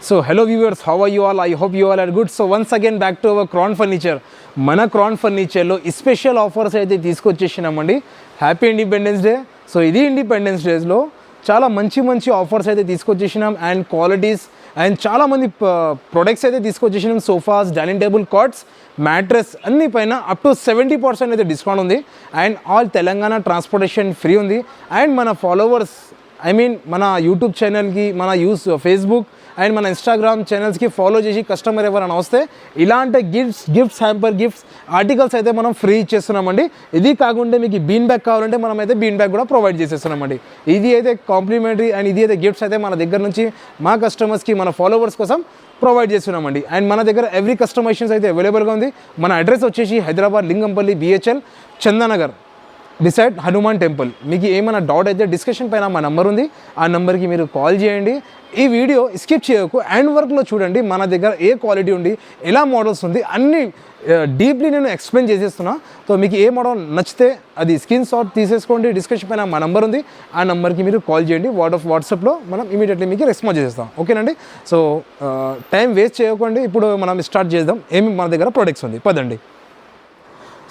So hello viewers, how are you all? I hope you all are good. So once again back to our Crown Furniture. మన క్రాన్ ఫర్నిచర్లో special offers అయితే తీసుకొచ్చేసినామండి. Happy independence day. So ఇది independence డేస్లో చాలా మంచి offers అయితే తీసుకొచ్చేసినాం అండ్ క్వాలిటీస్ అండ్ చాలామంది ప్రొడక్ట్స్ అయితే తీసుకొచ్చేసినాం. Sofas, dining table, cots, mattress అన్ని పైన అప్ టు 70% అయితే డిస్కౌంట్ ఉంది and all Telangana transportation free ఉంది. అండ్ మన ఫాలోవర్స్ మన యూట్యూబ్ ఛానల్కి, మన ఫేస్బుక్ అండ్ మన ఇన్స్టాగ్రామ్ ఛానల్స్కి ఫాలో చేసి కస్టమర్ ఎవరైనా వస్తే ఇలాంటి గిఫ్ట్స్ హ్యాంపర్ గిఫ్ట్స్ ఆర్టికల్స్ అయితే మనం ఫ్రీ ఇచ్చేస్తున్నామండి. ఇది కాకుండా మీకు బీన్ బ్యాగ్ కావాలంటే మనం అయితే బీన్ బ్యాగ్ కూడా ప్రొవైడ్ చేసేస్తున్నామండి. ఇది అయితే కాంప్లిమెంటరీ అండ్ ఇది అయితే గిఫ్ట్స్ అయితే మన దగ్గర నుంచి మా కస్టమర్స్కి, మన ఫాలోవర్స్ కోసం ప్రొవైడ్ చేస్తున్నామండి. అండ్ మన దగ్గర ఎవ్రీ కస్టమైజేషన్స్ అయితే అవైలబుల్గా ఉంది. మన అడ్రస్ వచ్చేసి Hyderabad Lingampally BHL Chandanagar beside Hanuman temple. మీకు ఏమైనా డౌట్ అయితే డిస్కషన్ పైన మా నెంబర్ ఉంది, ఆ నెంబర్కి మీరు కాల్ చేయండి. ఈ వీడియో స్కిప్ చేయకు, హ్యాండ్ వర్క్లో చూడండి మన దగ్గర ఏ క్వాలిటీ ఉంది, ఎలా మోడల్స్ ఉంది అన్నీ డీప్లీ నేను ఎక్స్ప్లెయిన్ చేసేస్తున్నా. సో మీకు ఏ మోడల్ నచ్చితే అది స్క్రీన్ షాట్ తీసేసుకోండి. డిస్కషన్ పైన మా నెంబర్ ఉంది, ఆ నెంబర్కి మీరు కాల్ చేయండి. వాట్సాప్లో మనం ఇమీడియట్లీ మీకు రెస్పాన్స్ చేస్తాం. ఓకేనండి. సో టైం వేస్ట్ చేయకండి, ఇప్పుడు మనం స్టార్ట్ చేద్దాం. ఏమి మన దగ్గర ప్రొడక్ట్స్ ఉంది, పదండి.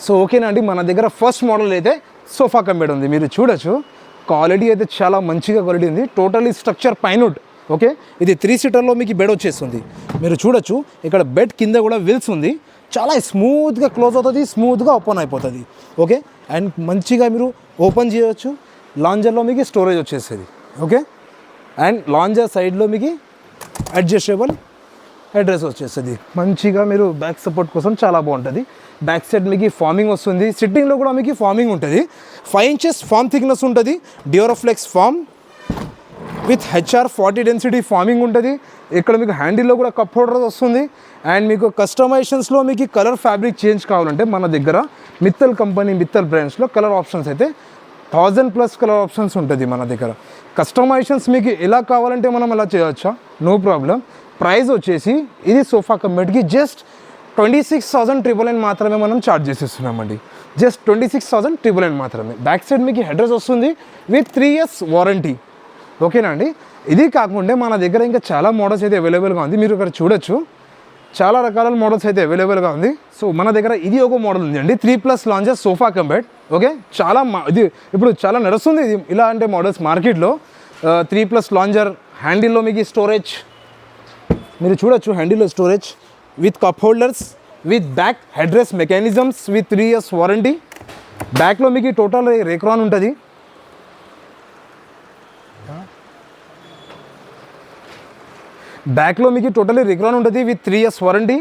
సో ఓకేనండి, మన దగ్గర ఫస్ట్ మోడల్ అయితే సోఫా కమ్ బెడ్ ఉంది. మీరు చూడొచ్చు, క్వాలిటీ అయితే చాలా మంచిగా క్వాలిటీ ఉంది. Totally structure పైనుడ్. ఓకే, ఇది 3 సీటర్లో మీకు బెడ్ వచ్చేస్తుంది. మీరు చూడొచ్చు, ఇక్కడ బెడ్ కింద కూడా విల్స్ ఉంది. చాలా స్మూత్గా క్లోజ్ అవుతుంది, స్మూత్గా ఓపెన్ అయిపోతుంది. ఓకే, అండ్ మంచిగా మీరు ఓపెన్ చేయవచ్చు. లాంజర్లో మీకు స్టోరేజ్ వచ్చేస్తుంది. ఓకే, అండ్ లాంజర్ సైడ్లో మీకు అడ్జస్టబుల్ అడ్రస్ వచ్చేస్తుంది. మంచిగా మీరు బ్యాక్ సపోర్ట్ కోసం చాలా బాగుంటుంది. బ్యాక్ సైడ్ మీకు ఫార్మింగ్ వస్తుంది. సిట్టింగ్లో కూడా మీకు ఫార్మింగ్ ఉంటుంది. 5 ఇంచెస్ ఫార్మ్ థిక్నెస్ ఉంటుంది. Duroflex foam with HR 40 density forming ఉంటుంది. ఇక్కడ మీకు హ్యాండిల్లో కూడా కప్ హోల్డర్ వస్తుంది. అండ్ మీకు కస్టమైజేషన్స్లో మీకు కలర్ ఫ్యాబ్రిక్ చేంజ్ కావాలంటే మన దగ్గర మిత్తల్ కంపెనీ, మిత్తల్ బ్రాండ్స్లో కలర్ ఆప్షన్స్ అయితే 1000+ కలర్ ఆప్షన్స్ ఉంటుంది మన దగ్గర. కస్టమైజేషన్స్ మీకు ఎలా కావాలంటే మనం అలా చేయవచ్చా, నో ప్రాబ్లం. ప్రైస్ వచ్చేసి ఇది సోఫా కమ్ బెడ్కి జస్ట్ 26,999 మాత్రమే మనం ఛార్జ్ చేసేస్తున్నామండి. జస్ట్ 26,999 మాత్రమే. బ్యాక్ సైడ్ మీకు అడ్రస్ వస్తుంది విత్ 3 years వారంటీ. ఓకేనా అండి. ఇది కాకుండా మన దగ్గర ఇంకా చాలా మోడల్స్ అయితే అవైలబుల్గా ఉంది. మీరు ఇక్కడ చూడొచ్చు, చాలా రకాల మోడల్స్ అయితే అవైలబుల్గా ఉంది. సో మన దగ్గర ఇది ఒక మోడల్ ఉంది అండి, 3+ lounger sofa cum bed. Okay, చాలా ఇది ఇప్పుడు చాలా నడుస్తుంది ఇది ఇలాంటి మోడల్స్ మార్కెట్లో. 3+ లాంజర్, హ్యాండిల్లో మీకు స్టోరేజ్ మీరు చూడొచ్చు, హ్యాండిల్లో storage with cup holders, with back headrest mechanisms, with 3 years warranty. బ్యాక్లో మీకు టోటల్ రేక్రాన్ ఉంటుంది. బ్యాక్లో మీకు టోటలీ రేక్రాన్ ఉంటుంది విత్ 3 years వారంటీ.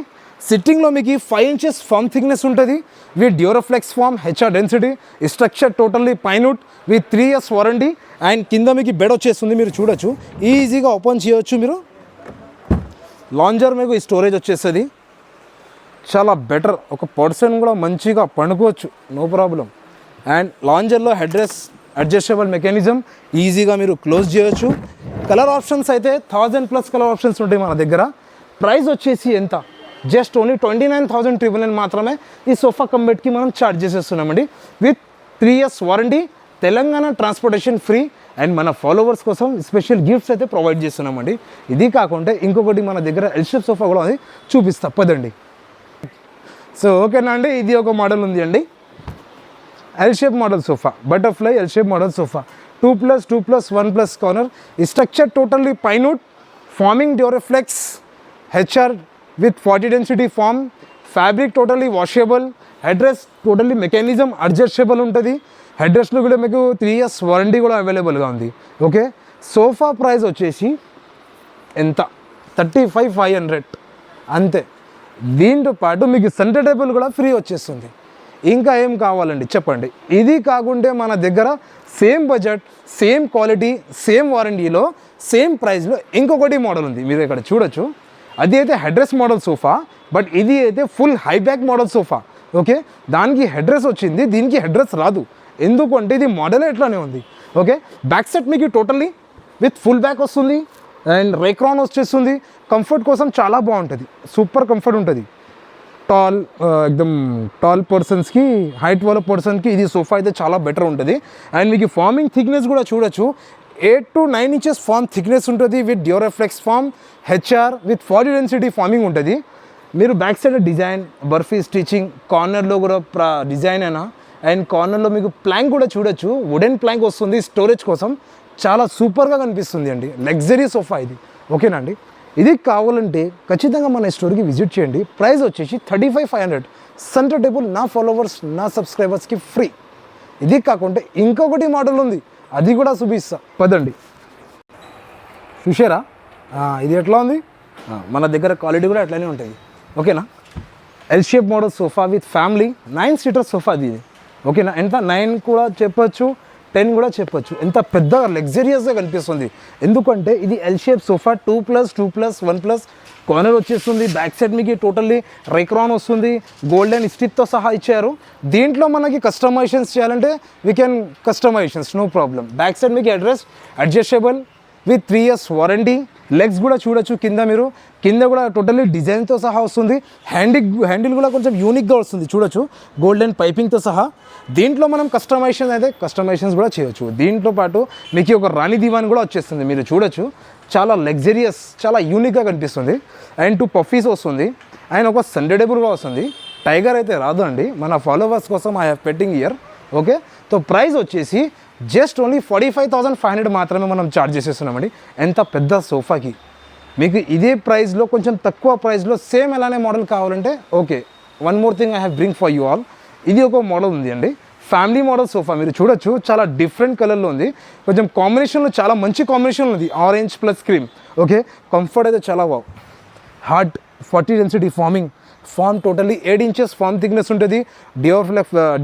సిట్టింగ్లో మీకు 5 ఇంచెస్ ఫార్మ్ థిక్నెస్ ఉంటుంది with Duroflex foam, HR density. Structure totally pinewood with 3 years warranty. And కింద మీకు బెడ్ వచ్చేస్తుంది. మీరు చూడొచ్చు, ఈజీగా ఓపెన్ చేయవచ్చు మీరు. లాంజర్ మీకు స్టోరేజ్ వచ్చేస్తుంది. చాలా బెటర్, ఒక పర్సన్ కూడా మంచిగా పండుకోవచ్చు, నో ప్రాబ్లం. అండ్ లాంజర్లో హెడ్రెస్ అడ్జస్టబుల్ మెకానిజం, ఈజీగా మీరు క్లోజ్ చేయొచ్చు. కలర్ ఆప్షన్స్ అయితే 1000+ కలర్ ఆప్షన్స్ ఉంటాయి మన దగ్గర. ప్రైస్ వచ్చేసి ఎంత, జస్ట్ ఓన్లీ 29,999 మాత్రమే ఈ సోఫా కమ్ బెడ్కి మనం ఛార్జ్ చేసేస్తున్నామండి. With 3 years warranty, Telangana transportation free. And మన ఫాలోవర్స్ కోసం స్పెషల్ గిఫ్ట్స్ అయితే ప్రొవైడ్ చేస్తున్నామండి. ఇది కాకుండా ఇంకొకటి మన దగ్గర ఎల్ షేప్ సోఫా కూడా అది చూపిస్తా, పదండి. సో ఓకేనా అండి, ఇది ఒక మోడల్ ఉంది అండి, L shape model sofa, butterfly L shape model sofa. 2+2+, 1+ corner. Structure totally pinewood, foaming Duroflex, HR with 40 density foam, fabric totally washable, headrest totally mechanism adjustable ఉంటుంది. హెడ్రెస్లో కూడా మీకు 3 years వారంటీ కూడా అవైలబుల్గా ఉంది. ఓకే, సోఫా ప్రైస్ వచ్చేసి ఎంత, 35,500 అంతే. దీంతో పాటు మీకు సెంటర్ టేబుల్ కూడా ఫ్రీ వచ్చేస్తుంది. ఇంకా ఏం కావాలండి చెప్పండి. ఇది కాకుంటే మన దగ్గర same budget, same quality, same వారంటీలో, సేమ్ ప్రైస్లో ఇంకొకటి మోడల్ ఉంది. మీరు ఇక్కడ చూడొచ్చు, అది అయితే హెడ్రెస్ మోడల్ సోఫా, బట్ ఇది అయితే full high back model sofa. Okay, దానికి హెడ్రెస్ వచ్చింది, దీనికి హెడ్రెస్ రాదు. ఎందుకంటే ఇది మోడల్ ఎట్లానే ఉంది. ఓకే, బ్యాక్ సెట్ మీకు టోటల్లీ విత్ ఫుల్ బ్యాక్ వస్తుంది అండ్ రేక్రాన్ వచ్చేస్తుంది. కంఫర్ట్ కోసం చాలా బాగుంటుంది, సూపర్ కంఫర్ట్ ఉంటుంది. ఎక్దమ్ టాల్ పర్సన్స్కి, హైట్ వాళ్ళ పర్సన్కి ఇది సోఫా అయితే చాలా బెటర్ ఉంటుంది. అండ్ మీకు ఫార్మింగ్ థిక్నెస్ కూడా చూడొచ్చు, 8 to 9 ఇంచెస్ ఫామ్ థిక్నెస్ ఉంటుంది with Duroflex foam HR with 40 density forming ఉంటుంది. మీరు బ్యాక్ సైడ్ డిజైన్ బర్ఫీ స్టిచ్చింగ్ కార్నర్లో కూడా డిజైన్ అయినా అండ్ కార్నర్లో మీకు ప్లాంక్ కూడా చూడొచ్చు. వుడెన్ ప్లాంక్ వస్తుంది స్టోరేజ్ కోసం. చాలా సూపర్గా కనిపిస్తుంది అండి. లగ్జరీ సోఫా ఇది. ఓకేనా అండి. ఇది కావాలంటే ఖచ్చితంగా మన స్టోర్కి విజిట్ చేయండి. ప్రైస్ వచ్చేసి 35,500. సెంటర్ టేబుల్ నా ఫాలోవర్స్ నా సబ్స్క్రైబర్స్కి ఫ్రీ. ఇది కాకుండా ఇంకొకటి మోడల్ ఉంది, అది కూడా చూపిస్తా పదండి. చూసారా ఇది ఎట్లా ఉంది? మన దగ్గర క్వాలిటీ కూడా అట్లనే ఉంటుంది. ఓకేనా. L shape model sofa with family 9 seater sofa ఇది. ఓకేనా. ఎంత 9 కూడా చెప్పొచ్చు, 10 కూడా చెప్పొచ్చు. ఎంత పెద్దగా లగ్జరియస్గా కనిపిస్తుంది. ఎందుకంటే ఇది ఎల్ షేప్ సోఫా 2+2+1+ కార్నర్ వచ్చేస్తుంది. బ్యాక్ సైడ్ మీకు టోటల్లీ రైక్రాన్ వస్తుంది, గోల్డెన్ స్టిచ్తో సహా ఇచ్చారు. దీంట్లో మనకి కస్టమైజేషన్స్ చేయాలంటే we can customisations no problem. Back side మీకు adjustable with 3 years warranty. Legs కూడా చూడొచ్చు కింద కూడా టోటల్లీ డిజైన్తో సహా వస్తుంది. హ్యాండిల్ కూడా కొంచెం యూనిక్గా వస్తుంది చూడొచ్చు, గోల్డెన్ పైపింగ్తో సహా. దీంట్లో మనం కస్టమైజేషన్స్ కూడా చేయొచ్చు. దీంట్లో పాటు మీకు ఒక రాణి దివాన్ కూడా వచ్చేస్తుంది. మీరు చూడొచ్చు, చాలా లగ్జరియస్, చాలా యూనిక్గా కనిపిస్తుంది. అండ్ 2 పఫీస్ వస్తుంది అండ్ ఒక సెంటర్ టేబుల్ కూడా వస్తుంది. టైగర్ అయితే రాదు అండి, మన ఫాలోవర్స్ కోసం I have petting year. Okay. So price వచ్చేసి జస్ట్ ఓన్లీ 45,500 మాత్రమే మనం ఛార్జ్ చేసేస్తున్నామండి. ఎంత పెద్ద సోఫాకి మీకు ఇదే ప్రైస్లో కొంచెం తక్కువ ప్రైస్లో సేమ్ ఎలానే మోడల్ కావాలంటే okay. One more thing I have bring for you all. ఇది ఒక మోడల్ ఉంది అండి, ఫ్యామిలీ మోడల్ సోఫా. మీరు చూడొచ్చు, చాలా డిఫరెంట్ కలర్లో ఉంది. కొంచెం కాంబినేషన్లో చాలా మంచి కాంబినేషన్ ఉంది, orange plus cream. Okay. Comfort అయితే చాలా బాగు. Hard 40 density foam totally 8 inches foam thickness ఉంటుంది.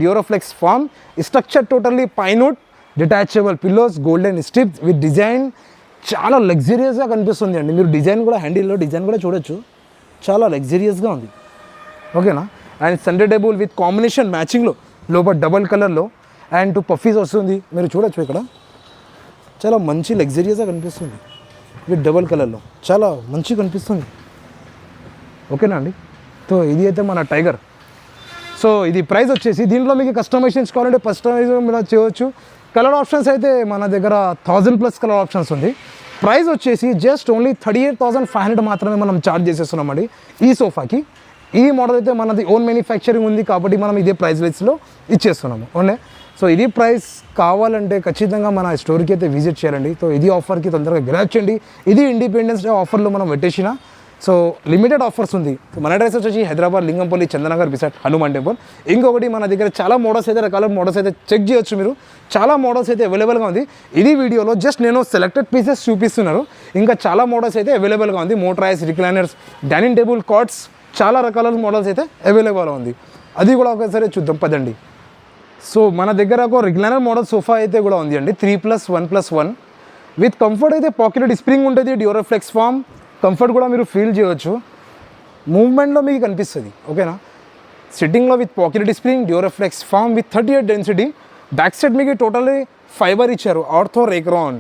Duroflex foam structure totally pinewood, detachable pillows, golden strips with design. చాలా లగ్జరియస్గా కనిపిస్తుంది అండి. మీరు డిజైన్ కూడా హ్యాండిల్లో డిజైన్ కూడా చూడొచ్చు, చాలా లగ్జరియస్గా ఉంది. ఓకేనా. And centre table with combination మ్యాచింగ్లో లోపల డబల్ కలర్లో అండ్ 2 పఫీస్ వస్తుంది. మీరు చూడొచ్చు ఇక్కడ చాలా మంచి లగ్జరియస్గా కనిపిస్తుంది విత్ డబల్ కలర్లో, చాలా మంచి కనిపిస్తుంది. ఓకేనా అండి. సో ఇది అయితే మన టైగర్. సో ఇది ప్రైస్ వచ్చేసి దీంట్లో మీకు కస్టమైజేషన్స్ కావాలంటే కస్టమైజేషన్ మీద చేయవచ్చు. కలర్ ఆప్షన్స్ అయితే మన దగ్గర 1000+ కలర్ ఆప్షన్స్ ఉంది. ప్రైస్ వచ్చేసి జస్ట్ ఓన్లీ 38,500 మాత్రమే మనం ఛార్జ్ చేసేస్తున్నామండి ఈ సోఫాకి. ఈ మోడల్ అయితే మనది ఓన్ మ్యానుఫ్యాక్చరింగ్ ఉంది కాబట్టి మనం ఇదే ప్రైస్ రేట్స్లో ఇచ్చేస్తున్నాము. ఓన్లీ సో ఇది ప్రైస్ కావాలంటే ఖచ్చితంగా మన స్టోర్కి అయితే విజిట్ చేయాలండి. సో ఇది ఆఫర్కి తొందరగా గ్రాబ్ చేయండి. ఇది ఇండిపెండెన్స్ డే ఆఫర్లో మనం పెట్టేసిన సో లిమిటెడ్ ఆఫర్స్ ఉంది. మన అడ్రస్ వచ్చేసి హైదరాబాద్ లింగంపల్లి చందనగర్ బిసైడ్ హనుమాన్ టెంపుల్. ఇంకొకటి మన దగ్గర చాలా మోడల్స్ అయితే రకాల మోడల్స్ అయితే చెక్ చేయొచ్చు మీరు. చాలా మోడల్స్ అయితే అవైలబుల్గా ఉంది. ఇది వీడియోలో జస్ట్ నేను సెలెక్టెడ్ పీసెస్ చూపిస్తున్నారు. ఇంకా చాలా మోడల్స్ అయితే అవైలబుల్గా ఉంది. Motorise, recliners, dining table, cots, చాలా రకాల మోడల్స్ అయితే అవైలబుల్గా ఉంది. అది కూడా ఒకసారి చూద్దాం పదండి. సో మన దగ్గర ఒక రిక్లైనర్ మోడల్ సోఫా అయితే కూడా ఉంది అండి, 3+1+1 విత్ కంఫర్ట్. అయితే పాకెట్ స్ప్రింగ్ ఉంటుంది, డ్యూరోఫ్లెక్స్ ఫామ్. కంఫర్ట్ కూడా మీరు ఫీల్ చేయవచ్చు, మూవ్మెంట్లో మీకు కనిపిస్తుంది. ఓకేనా. సిట్టింగ్లో with pocket spring, Duroflex foam with 38 density. Back side మీకు టోటల్లీ ఫైబర్ ఇచ్చారు, ఆర్థో రేక్రాన్.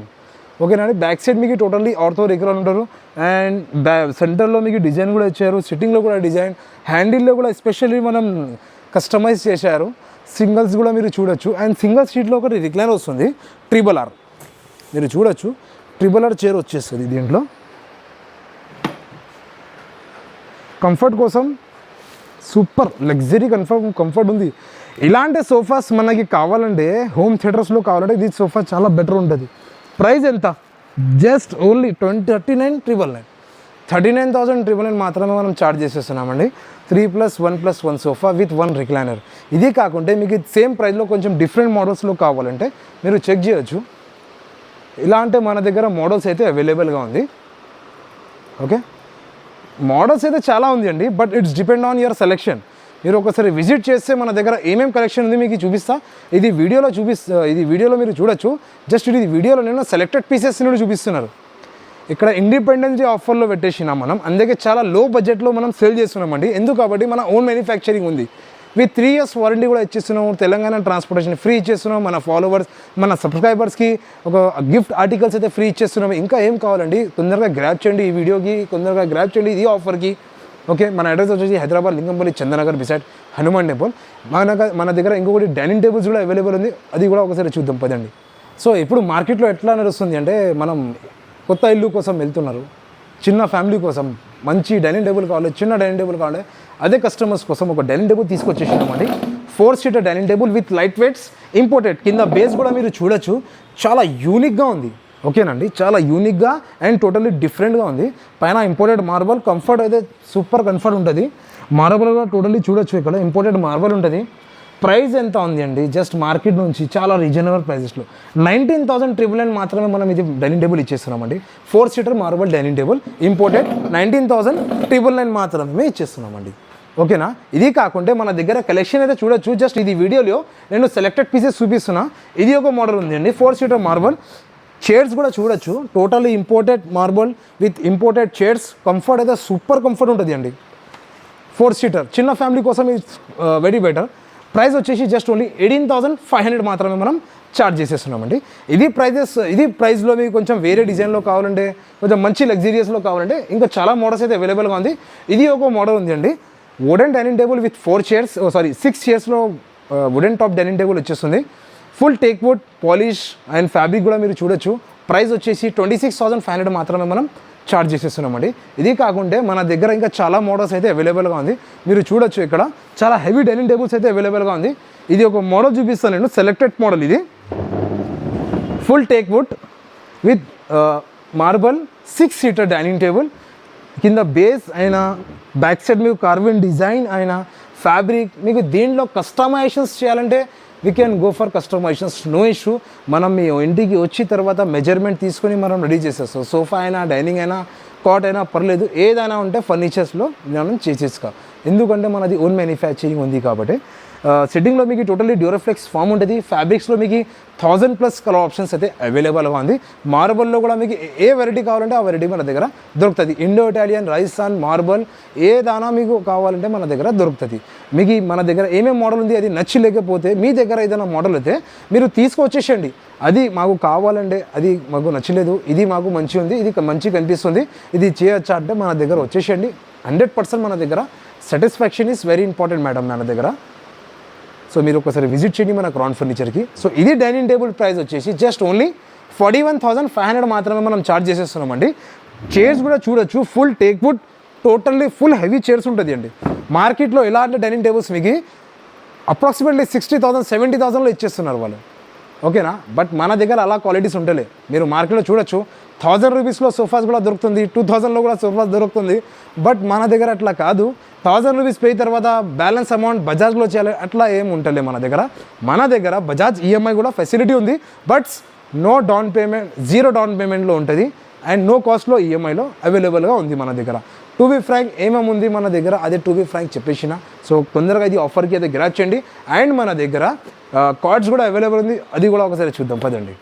ఓకేనా అండి. బ్యాక్ సైడ్ మీకు టోటల్లీ ఆర్థో రేక్రాన్ ఉంటారు. అండ్ సెంటర్లో మీకు డిజైన్ కూడా ఇచ్చారు, సిట్టింగ్లో కూడా డిజైన్, హ్యాండిల్లో కూడా ఎస్పెషల్లీ మనం కస్టమైజ్ చేశారు. సింగిల్స్ కూడా మీరు చూడొచ్చు. అండ్ సింగిల్ సీట్లో ఒకటి రిక్లైనర్ వస్తుంది, RRR. మీరు చూడొచ్చు, RRR చైర్ వచ్చేస్తుంది దీంట్లో. కంఫర్ట్ కోసం సూపర్ లగ్జరీ కంఫర్ట్ ఉంది. ఇలాంటి సోఫాస్ మనకి కావాలంటే హోమ్ థియేటర్స్లో కావాలంటే ఇది సోఫా చాలా బెటర్ ఉంటుంది. ప్రైస్ ఎంత? జస్ట్ ఓన్లీ 39,999 మాత్రమే మనం ఛార్జ్ చేసేస్తున్నామండి. 3+1+1 sofa with 1 recliner. ఇది కాకుంటే మీకు సేమ్ ప్రైస్లో కొంచెం డిఫరెంట్ మోడల్స్లో కావాలంటే మీరు చెక్ చేయొచ్చు. ఇలాంటి మన దగ్గర మోడల్స్ అయితే అవైలబుల్గా ఉంది. ఓకే. మోడల్స్ అయితే చాలా ఉంది అండి, but it's depend on your selection. మీరు ఒకసారి విజిట్ చేస్తే మన దగ్గర ఏమేమి కలెక్షన్ ఉంది మీకు చూపిస్తా. ఇది వీడియోలో మీరు చూడొచ్చు. జస్ట్ ఇది వీడియోలో నేను సెలెక్టెడ్ పీసెస్ నుండి చూపిస్తున్నారు. ఇక్కడ ఇండిపెండెన్స్ డే ఆఫర్లో పెట్టేసినాం మనం, అందుకే చాలా లో బడ్జెట్లో మనం సేల్ చేస్తున్నామండి. ఎందుకు కాబట్టి మన ఓన్ మ్యానుఫ్యాక్చరింగ్ ఉంది. విత్ 3 years వారంటీ కూడా ఇచ్చేస్తున్నాము. తెలంగాణ ట్రాన్స్పోర్టేషన్ ఫ్రీ ఇచ్చేస్తున్నాం. మన ఫాలోవర్స్, మన సబ్స్క్రైబర్స్కి ఒక గిఫ్ట్ ఆర్టికల్స్ అయితే ఫ్రీ ఇచ్చేస్తున్నాము. ఇంకా ఏం కావాలండి, తొందరగా గ్రాబ్ చేయండి ఈ వీడియోకి, తొందరగా గ్రాబ్ చేయండి ఈ ఆఫర్కి. ఓకే. మన అడ్రస్ వచ్చేసి హైదరాబాద్ లింగంపల్లి చందనగర్ బిసైడ్ హనుమాన్ టెంపుల్. మన దగ్గర ఇంకొకటి డైనింగ్ టేబుల్స్ కూడా అవైలబుల్ ఉంది, అది కూడా ఒకసారి చూద్దాం పదండి. సో ఇప్పుడు మార్కెట్లో ఎట్లా నడుస్తుంది అంటే మనం కొత్త ఇల్లు కోసం వెళ్తున్నారు, చిన్న ఫ్యామిలీ కోసం మంచి డైనింగ్ టేబుల్ కావాలి, చిన్న డైనింగ్ టేబుల్ కావాలి, అదే కస్టమర్స్ కోసం ఒక డైనింగ్ టేబుల్ తీసుకొచ్చేసినామండి. 4 seater dining table with light weights, imported. కింద బేస్ కూడా మీరు చూడొచ్చు, చాలా యూనిక్గా ఉంది. ఓకేనండి, చాలా యూనిక్గా అండ్ టోటల్లీ డిఫరెంట్గా ఉంది. పైన ఇంపోర్టెడ్ మార్బల్, కంఫర్ట్ అయితే సూపర్ కంఫర్ట్ ఉంటుంది. మార్బల్ కూడా టోటల్లీ చూడొచ్చు, ఇక్కడ ఇంపోర్టెడ్ మార్బల్ ఉంటుంది. ప్రైస్ ఎంత ఉంది అండి, జస్ట్ మార్కెట్ నుంచి చాలా రీజనబుల్ ప్రైజెస్లో 19,999 మాత్రమే మనం ఇది డైనింగ్ టేబుల్ ఇచ్చేస్తున్నామండి. 4 seater marble dining table imported 19,999 మాత్రమే ఇచ్చేస్తున్నామండి. ఓకేనా, ఇది కాకుంటే మన దగ్గర కలెక్షన్ అయితే చూడొచ్చు. జస్ట్ ఇది వీడియోలో నేను సెలెక్టెడ్ పీసెస్ చూపిస్తున్నా. ఇది ఒక మోడల్ ఉంది అండి, 4 సీటర్ మార్బల్. చైర్స్ కూడా చూడొచ్చు, totally imported marble with imported chairs. Comfort అయితే సూపర్ కంఫర్ట్ ఉంటుంది అండి. 4 సీటర్ చిన్న ఫ్యామిలీ కోసం ఇది వెరీ బెటర్. ప్రైస్ వచ్చేసి జస్ట్ ఓన్లీ 18,500 మాత్రమే మనం ఛార్జ్ చేసేస్తున్నామండి. ఇది ప్రైస్లో మీకు కొంచెం వేరే డిజైన్లో కావాలంటే, కొంచెం మంచి లగ్జరియస్లో కావాలంటే ఇంకా చాలా మోడల్స్ అయితే అవైలబుల్గా ఉంది. ఇది ఒక మోడల్ ఉంది అండి, వుడెన్ డైనింగ్ టేబుల్ విత్ 6 చైర్స్లో వుడెన్ టాప్ డైనింగ్ టేబుల్ వచ్చేస్తుంది. Full teak wood polish and fabric కూడా మీరు చూడొచ్చు. ప్రైస్ వచ్చేసి 26,500 మాత్రమే మనం ఛార్జ్ చేసేస్తున్నామండి. ఇది కాకుంటే మన దగ్గర ఇంకా చాలా మోడల్స్ అయితే అవైలబుల్గా ఉంది. మీరు చూడొచ్చు, ఇక్కడ చాలా హెవీ డైనింగ్ టేబుల్స్ అయితే అవైలబుల్గా ఉంది. ఇది ఒక మోడల్ చూపిస్తాను నేను, సెలెక్టెడ్ మోడల్. ఇది full teak wood with marble 6 seater dining table. కింద బేస్ అయినా, బ్యాక్ సైడ్ మీకు కార్విన్ డిజైన్ అయినా, ఫ్యాబ్రిక్ మీకు దీంట్లో కస్టమైజేషన్స్ చేయాలంటే we can go for customisations, no issue. మనం మీ ఇంటికి వచ్చిన తర్వాత మెజర్మెంట్ తీసుకొని మనం రెడీ చేసేస్తాం. సోఫా అయినా, డైనింగ్ అయినా, కాట్ అయినా పర్లేదు, ఏదైనా ఉంటే ఫర్నిచర్స్లో మనం చేసేసుకో. ఎందుకంటే మనది ఓన్ మ్యానుఫ్యాక్చరింగ్ ఉంది కాబట్టి. సెట్టింగ్లో మీకు టోటల్లీ డ్యూరోఫ్లెక్స్ ఫామ్ ఉంటుంది. ఫ్యాబ్రిక్స్లో మీకు 1000+ కలర్ ఆప్షన్స్ అయితే అవైలబుల్గా ఉంది. మార్బల్లో కూడా మీకు ఏ వెరైటీ కావాలంటే ఆ వెరైటీ మన దగ్గర దొరుకుతుంది. ఇండో ఇటాలియన్, రాజస్థాన్ మార్బల్ ఏదైనా మీకు కావాలంటే మన దగ్గర దొరుకుతుంది. మీకు మన దగ్గర ఏమేమి మోడల్ ఉంది అది నచ్చలేకపోతే, మీ దగ్గర ఏదైనా మోడల్ అయితే మీరు తీసుకొచ్చేసేయండి. అది మాకు కావాలంటే, అది మాకు నచ్చలేదు, ఇది మాకు మంచి ఉంది, ఇది మంచి కనిపిస్తుంది, ఇది చేయొచ్చా అంటే మన దగ్గర వచ్చేసేయండి. 100% మన దగ్గర satisfaction is very important madam మన దగ్గర. సో మీరు ఒకసారి విజిట్ చేయండి మన క్రౌన్ ఫర్నిచర్కి. సో ఇది డైనింగ్ టేబుల్ ప్రైస్ వచ్చేసి జస్ట్ ఓన్లీ 41,500 మాత్రమే మనం ఛార్జ్ చేసేస్తున్నామండి. చైర్స్ కూడా చూడొచ్చు, full teak would, totally full heavy chairs ఉంటుంది అండి. మార్కెట్లో ఎలాంటి డైనింగ్ టేబుల్స్ మీకు అప్రాక్సిమేట్లీ 60,000, 70,000లో ఇచ్చేస్తున్నారు వాళ్ళు. ఓకేనా, బట్ మన దగ్గర అలా క్వాలిటీస్ ఉంటలే. మీరు మార్కెట్లో చూడొచ్చు, 1000 రూపీస్లో సోఫాస్ కూడా దొరుకుతుంది, 2000లో కూడా సోఫాస్ దొరుకుతుంది. బట్ మన దగ్గర అట్లా కాదు. 1000 రూపీస్ పే తర్వాత బ్యాలెన్స్ అమౌంట్ బజాజ్లో చేయాలి, అట్లా ఏం ఉంటలే మన దగ్గర. మన దగ్గర బజాజ్ ఈఎంఐ కూడా ఫెసిలిటీ ఉంది. But no down payment, 0 down పేమెంట్లో ఉంటుంది అండ్ నో కాస్ట్లో ఈఎంఐలో అవైలబుల్గా ఉంది మన దగ్గర. టు బి ఫ్రాంక్ ఏమేమి ఉంది మన దగ్గర అదే టు బి ఫ్రాంక్ చెప్పేసిన. సో తొందరగా ఇది ఆఫర్కి అయితే గ్రాచ్ చేయండి. అండ్ మన దగ్గర కార్డ్స్ కూడా అవైలబుల్ ఉంది, అది కూడా ఒకసారి చూద్దాం పదండి.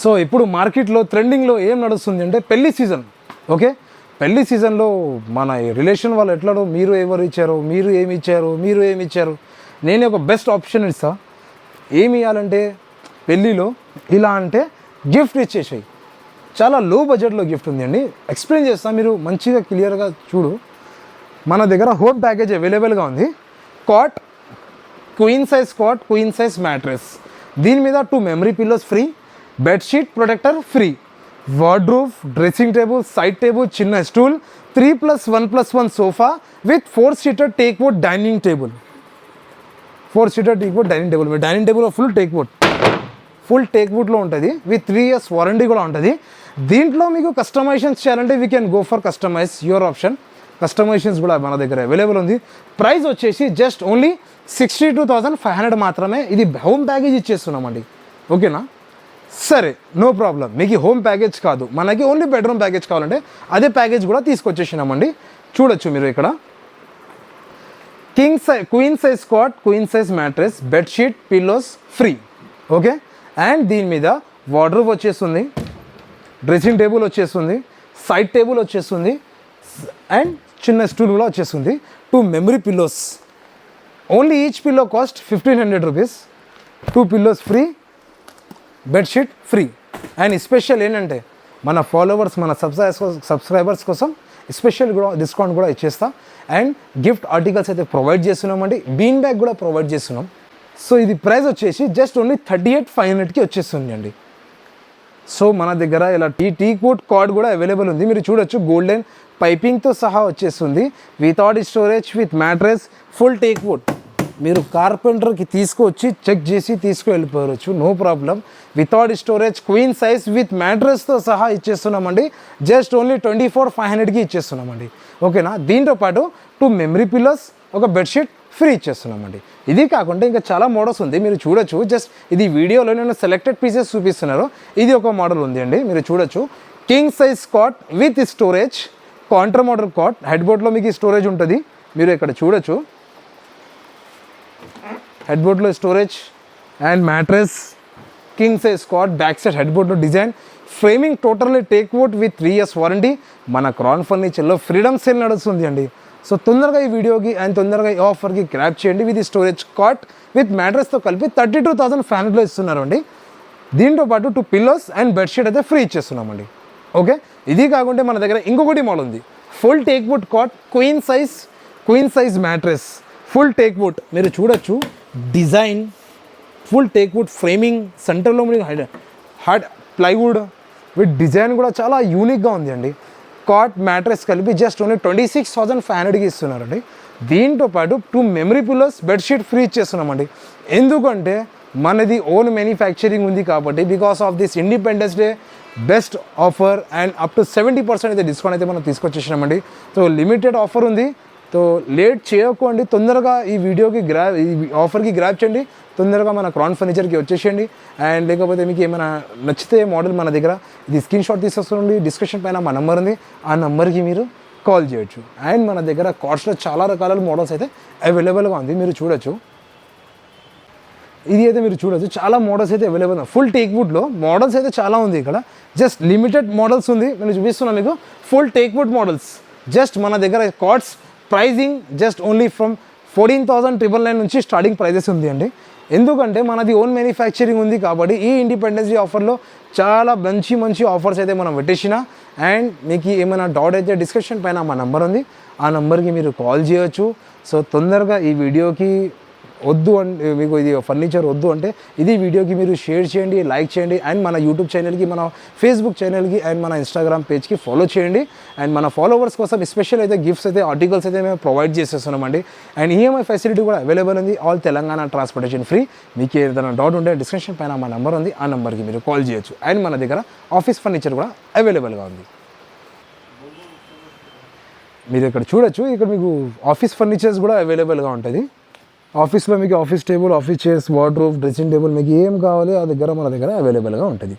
సో ఇప్పుడు మార్కెట్లో ట్రెండింగ్లో ఏం నడుస్తుంది అంటే పెళ్లి సీజన్. ఓకే, పెళ్లి సీజన్లో మన రిలేషన్ వాళ్ళు ఎట్లాడో, మీరు ఎవరు ఇచ్చారు, మీరు ఏమి ఇచ్చారు, నేను ఒక బెస్ట్ ఆప్షన్ ఇస్తా. ఏమి ఇవ్వాలంటే పెళ్ళిలో ఇలా అంటే గిఫ్ట్ ఇచ్చేసాయి. చాలా లో బడ్జెట్లో గిఫ్ట్ ఉంది అండి, ఎక్స్ప్లెయిన్ చేస్తా, మీరు మంచిగా క్లియర్గా చూడు. మన దగ్గర హోమ్ ప్యాకేజ్ అవైలబుల్గా ఉంది. Cot, queen size cot, queen size mattress, దీని మీద 2 memory pillows free, bedsheet protector free, wardrobe, dressing table, side table, చిన్న stool, 3+1+1 sofa with 4 seater teak wood dining table. 4 seater teak wood dining table. మీ dining table full teak వుడ్లో ఉంటుంది with 3 years warranty కూడా ఉంటుంది. దీంట్లో మీకు customisations చేయాలంటే we can go for customise, your option. Customisations కూడా మన దగ్గర అవైలబుల్ ఉంది. ప్రైస్ వచ్చేసి జస్ట్ ఓన్లీ 62,500 మాత్రమే. ఇది హోమ్ ప్యాకేజ్ ఇచ్చేస్తున్నామండి. ఓకేనా, సరే, నో ప్రాబ్లం. మీకు హోమ్ ప్యాకేజ్ కాదు, మనకి ఓన్లీ బెడ్రూమ్ ప్యాకేజ్ కావాలంటే అదే ప్యాకేజ్ కూడా తీసుకొచ్చేసినామండి. చూడొచ్చు మీరు ఇక్కడ queen size cot, queen size mattress, bedsheet, pillows free. Okay, and దీని మీద వార్డ్రోబ్ వచ్చేస్తుంది, డ్రెస్సింగ్ టేబుల్ వచ్చేస్తుంది, సైడ్ టేబుల్ వచ్చేస్తుంది అండ్ చిన్న స్టూల్ కూడా వచ్చేస్తుంది. 2 memory pillows, only each pillow cost 1,500 rupees. 2 pillows free, bedsheet free. And special ఏంటంటే మన ఫాలోవర్స్, మన సబ్స్క్రైబర్స్ కోసం స్పెషల్ కూడా డిస్కౌంట్ కూడా ఇచ్చేస్తా. అండ్ గిఫ్ట్ ఆర్టికల్స్ అయితే ప్రొవైడ్ చేస్తున్నామండి, బీన్ బ్యాగ్ కూడా ప్రొవైడ్ చేస్తున్నాం. సో ఇది ప్రైస్ వచ్చేసి జస్ట్ ఓన్లీ 38,500కి వచ్చేస్తుంది అండి. సో మన దగ్గర ఇలా టీక్వుడ్ కార్డ్ కూడా అవైలబుల్ ఉంది. మీరు చూడొచ్చు గోల్డెన్ పైపింగ్తో సహా వచ్చేస్తుంది. Without storage with mattress full teakwood. మీరు కార్పెంటర్కి తీసుకొచ్చి చెక్ చేసి తీసుకువెళ్ళిపోవచ్చు, no problem. Without storage queen size with మ్యాట్రెస్తో సహా ఇచ్చేస్తున్నామండి. Just only 24,500కి ఇచ్చేస్తున్నామండి. ఓకేనా. దీంతో పాటు 2 మెమరీ పిల్లోస్, ఒక బెడ్షీట్ ఫ్రీ ఇచ్చేస్తున్నామండి. ఇది కాకుండా ఇంకా చాలా మోడల్స్ ఉంది, మీరు చూడొచ్చు. జస్ట్ ఇది వీడియోలో నేను సెలెక్టెడ్ పీసెస్ చూపిస్తున్నారు. ఇది ఒక మోడల్ ఉంది అండి, మీరు చూడొచ్చు. King size cot with storage, contra model cot. Head బోర్డ్లో మీకు స్టోరేజ్ ఉంటుంది, మీరు ఇక్కడ చూడొచ్చు. హెడ్ బోర్డ్లో storage and mattress, king size cot, back side head బోర్డ్లో design, framing totally teakwood with 3 years warranty. మన క్రాన్ ఫర్నిచర్లో ఫ్రీడమ్ సేల్ నడుస్తుంది అండి. సో తొందరగా ఈ వీడియోకి అండ్ తొందరగా ఈ ఆఫర్కి గ్రాప్ చేయండి. విత్ స్టోరేజ్ కాట్ విత్ మ్యాట్రెస్తో కలిపి 32,500లో ఇస్తున్నారు అండి. దీంతో పాటు 2 పిల్లోస్ అండ్ బెడ్షీట్ అయితే ఫ్రీ ఇచ్చేస్తున్నామండి. ఓకే. ఇది కాకుండా మన దగ్గర ఇంకొకటి మోడల్ ఉంది. Full teakwood cot, queen size mattress, full teakwood. మీరు చూడొచ్చు డిజైన్, ఫుల్ టేక్వుడ్ ఫ్రేమింగ్, సెంటర్లో మీకు హార్డ్ ప్లైవుడ్ విత్ డిజైన్ కూడా చాలా యూనిక్గా ఉంది అండి. కాట్ మ్యాట్రెస్ కలిపి జస్ట్ ఓన్లీ 26,500కి ఇస్తున్నారండి. దీంతో పాటు 2 మెమరీ పిల్లోస్, బెడ్షీట్ ఫ్రీ ఇచ్చేస్తున్నామండి. ఎందుకంటే మనది ఓన్ మ్యానుఫ్యాక్చరింగ్ ఉంది కాబట్టి, because of this independence day best offer and up to 70% అయితే డిస్కౌంట్ అయితే మనం తీసుకొచ్చేసినామండి. సో లిమిటెడ్ ఆఫర్ ఉంది. సో లేట్ చేయకండి, తొందరగా ఈ వీడియోకి ఈ ఆఫర్కి గ్రాప్ చేయండి. తొందరగా మన క్రాన్ ఫర్నిచర్కి వచ్చేసేయండి. అండ్ లేకపోతే మీకు ఏమైనా నచ్చితే మోడల్ మన దగ్గర ఇది స్క్రీన్ షాట్ తీసేస్తుంది. డిస్క్రిప్షన్ పైన మా నెంబర్ ఉంది, ఆ నెంబర్కి మీరు కాల్ చేయొచ్చు. అండ్ మన దగ్గర కాట్స్లో చాలా రకాల మోడల్స్ అయితే అవైలబుల్గా ఉంది, మీరు చూడొచ్చు. ఇది అయితే మీరు చూడొచ్చు, చాలా మోడల్స్ అయితే అవైలబుల్ ఉంది. ఫుల్ టేక్వుడ్లో మోడల్స్ అయితే చాలా ఉంది ఇక్కడ. జస్ట్ లిమిటెడ్ మోడల్స్ ఉంది, నేను చూపిస్తున్నాను మీకు. ఫుల్ టేక్వుడ్ మోడల్స్ జస్ట్ మన దగ్గర cots pricing just only from 14,999 నుంచి స్టార్టింగ్ ప్రైజెస్ ఉంది అండి. ఎందుకంటే మనది ఓన్ మ్యానుఫ్యాక్చరింగ్ ఉంది కాబట్టి ఈ ఇండిపెండెన్స్ డే ఆఫర్లో చాలా మంచి ఆఫర్స్ అయితే మనం పెట్టేసిన. అండ్ మీకు ఏమైనా డౌట్ అయితే డిస్క్రిప్షన్ పైన మా నెంబర్ ఉంది, ఆ నెంబర్కి మీరు కాల్ చేయొచ్చు. సో తొందరగా ఈ వీడియోకి వద్దు అంటే, మీకు ఇది ఫర్నిచర్ వద్దు అంటే ఇది వీడియోకి మీరు షేర్ చేయండి, లైక్ చేయండి. అండ్ మన యూట్యూబ్ ఛానల్కి, మన ఫేస్బుక్ ఛానల్కి అండ్ మన ఇన్స్టాగ్రామ్ పేజ్కి ఫాలో చేయండి. అండ్ మన ఫాలోవర్స్ కోసం స్పెషల్ అయితే గిఫ్ట్స్ అయితే, ఆర్టికల్స్ అయితే మేము ప్రొవైడ్ చేసేస్తున్నామండి. అండ్ ఈఎంఐ ఫెసిలిటీ కూడా అవైలబుల్ ఉంది, ఆల్ తెలంగాణ ట్రాన్స్పోర్టేషన్ ఫ్రీ. మీకు ఏదైనా డౌట్ ఉంటే డిస్క్రిప్షన్ పైన మా నెంబర్ ఉంది, ఆ నెంబర్కి మీరు కాల్ చేయొచ్చు. అండ్ మన దగ్గర ఆఫీస్ ఫర్నిచర్ కూడా అవైలబుల్గా ఉంది. మీరు ఇక్కడ చూడొచ్చు, ఇక్కడ మీకు ఆఫీస్ ఫర్నిచర్స్ కూడా అవైలబుల్గా ఉంటుంది. ఆఫీస్లో మీకు office table, office chairs, wardrobe, dressing table, మీకు ఏం కావాలి ఆ దగ్గర మన దగ్గర అవైలబుల్గా ఉంటుంది.